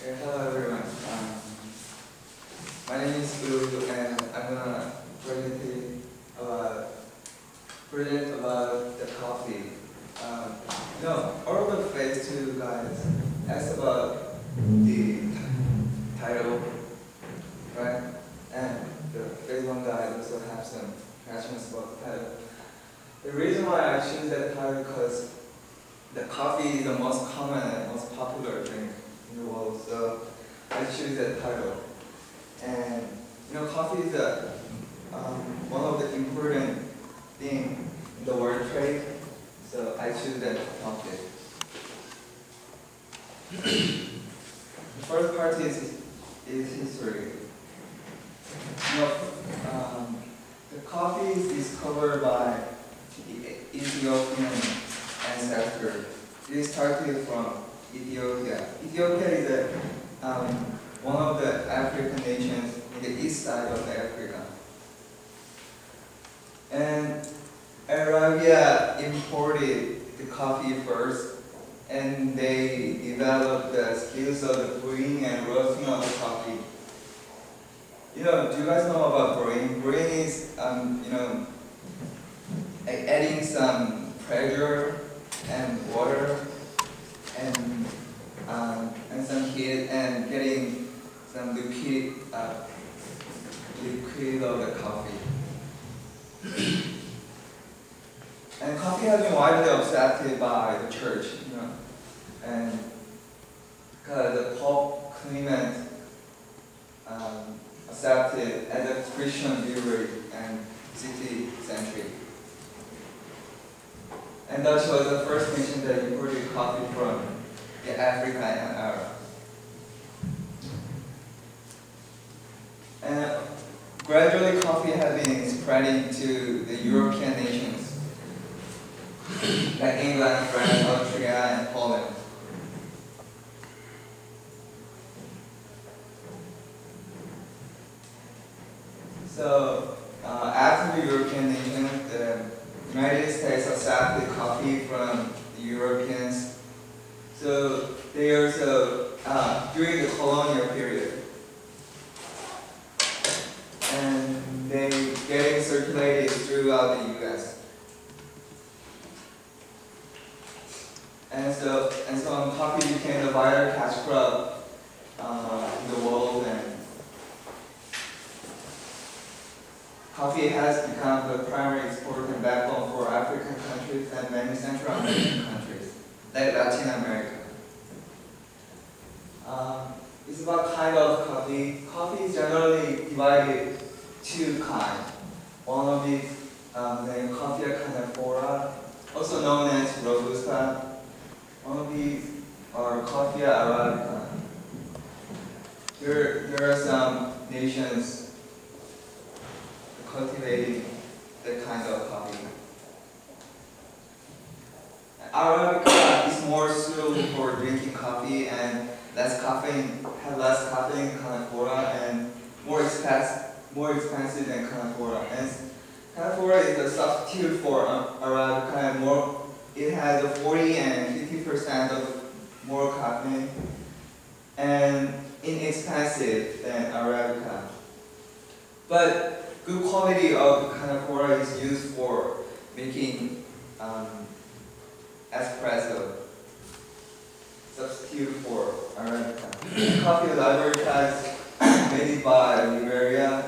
Hello everyone. My name is Blue, and I'm gonna present about the coffee. All of the phase 2 guys asked about the title, right? And the phase 1 guys also have some questions about the title. The reason why I choose that title because the coffee is the most common and most popular drink in the world, so I choose that title. And coffee is one of the important things in the world trade, so I choose that topic. The first part is history. The coffee is discovered by the Ethiopian ancestor. It started from Ethiopia. Ethiopia is one of the African nations in the east side of Africa. And Arabia imported the coffee first, and they developed the skills of the brewing and roasting of the coffee. Do you guys know about brewing? Brewing is, adding some pressure and water and some heat and getting some liquid of the coffee. And coffee has been widely accepted by the church, and because the Pope Clement accepted as a Christian brewery in 16th century. And Dutch was the first nation that imported coffee from Africa and Europe. And gradually coffee has been spreading to the European nations, like England, France, Austria, and Poland. So after the European nations, the United States accepted coffee from the Europeans. So they also, during the colonial period, and they getting circulated throughout the U.S. And so coffee became the vital cash crop in the world, and coffee has become the primary export and backbone for African countries and many Central American countries, like Latin America. It's about kind of coffee. Coffee is generally divided two kinds. One of these named Coffea canephora, also known as Robusta. One of these are Coffea arabica. There are some nations cultivating that kind of coffee. Arabica is more suitable for drinking coffee and has less caffeine than canephora and more expensive than canephora. And canephora is a substitute for Arabica, and it has a 40 and 50% of more caffeine and inexpensive than Arabica. But good quality of canephora is used for making espresso, substitute for Arabica. Coffee Arabica is made by Liberia,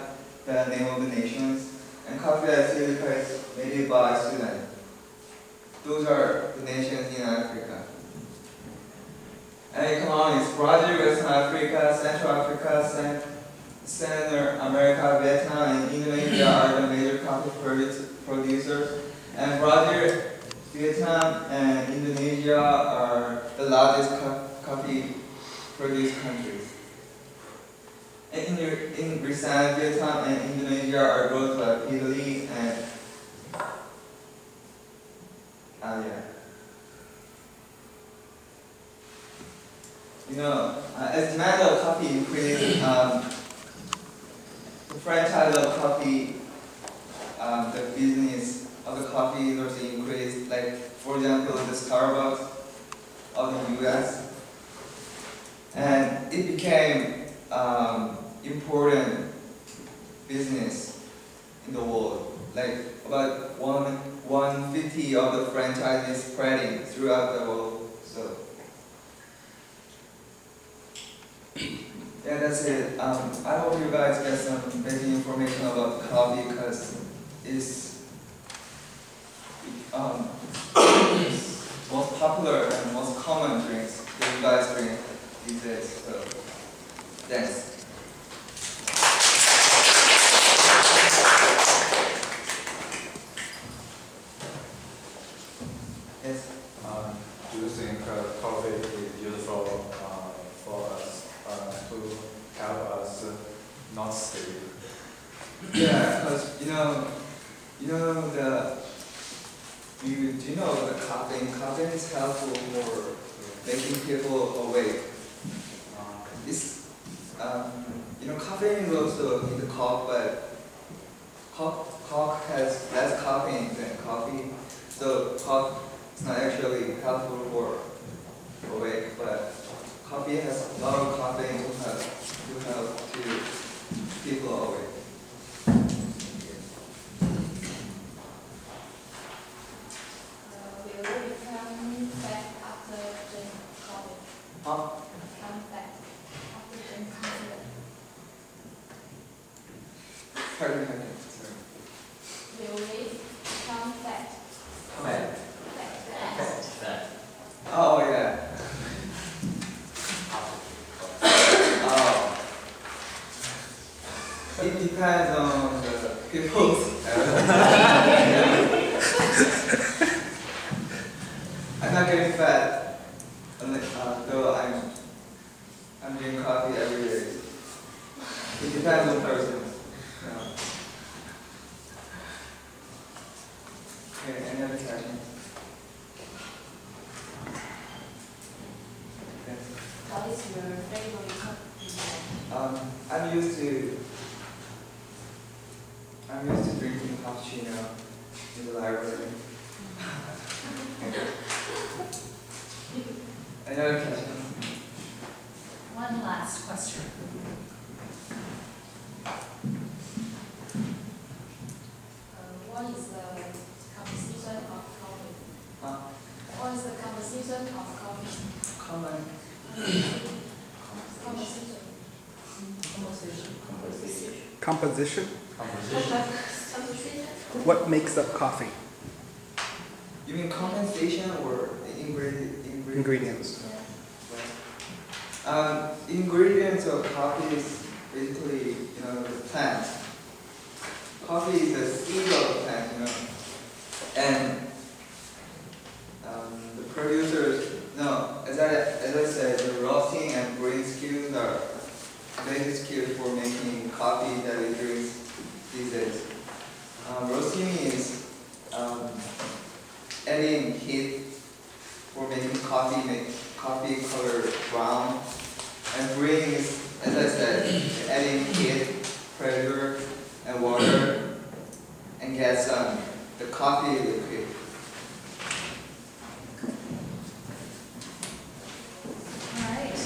the name of the nations, and coffee Silica is made by Sudan. Those are the nations in Africa. And economies: Brazil, Western Africa, Central Africa, Central America, Vietnam, and Indonesia are the major coffee producers. And Brazil, Vietnam, and Indonesia are the largest coffee produced countries. And in recent, Vietnam and Indonesia are both rapidly and as demand of coffee increases, the franchise of coffee, the business of the coffee industry increased. Like, for example, the Starbucks of the U.S. And it became important business in the world. Like about 150 of the franchises spreading throughout the world. So yeah, that's it. I hope you guys get some basic information about coffee because it's most popular and most common drinks that you guys drink these days. So thanks. Yes. Do you think coffee is useful for us to help us not sleep? Yeah, because do you know the caffeine? Caffeine is helpful for making people awake. It's caffeine is also in the coffee, but coffee has less caffeine than coffee, so coffee is not actually helpful for awake, but coffee has a lot of caffeine to help to people awake. Will you become fat after drinking coffee? Huh? Become fat after drinking coffee? Pardon me, sorry. Will we become fat? Fat. Fat. Oh yeah. It depends on the people's. I'm not getting fat, though I'm drinking coffee every day. It depends on the person. Okay, any other questions? What is your favorite coffee? I'm used to drinking cappuccino in the library. Any other questions? One last question. What is the composition of coffee? Huh? What is the composition of coffee? Common. Composition. Composition? Composition. What makes up coffee? You mean compensation or Ingredients. Ingredients of coffee is basically, the plant. Coffee is the seed of the plant, and the producers. No, as I said, the roasting and brewing skills are basic skills for making coffee that we drink these days. Roasting is adding heat for making coffee, make coffee color brown. And brewing is, as I said, adding heat, pressure, and water, and get the coffee liquid. All right.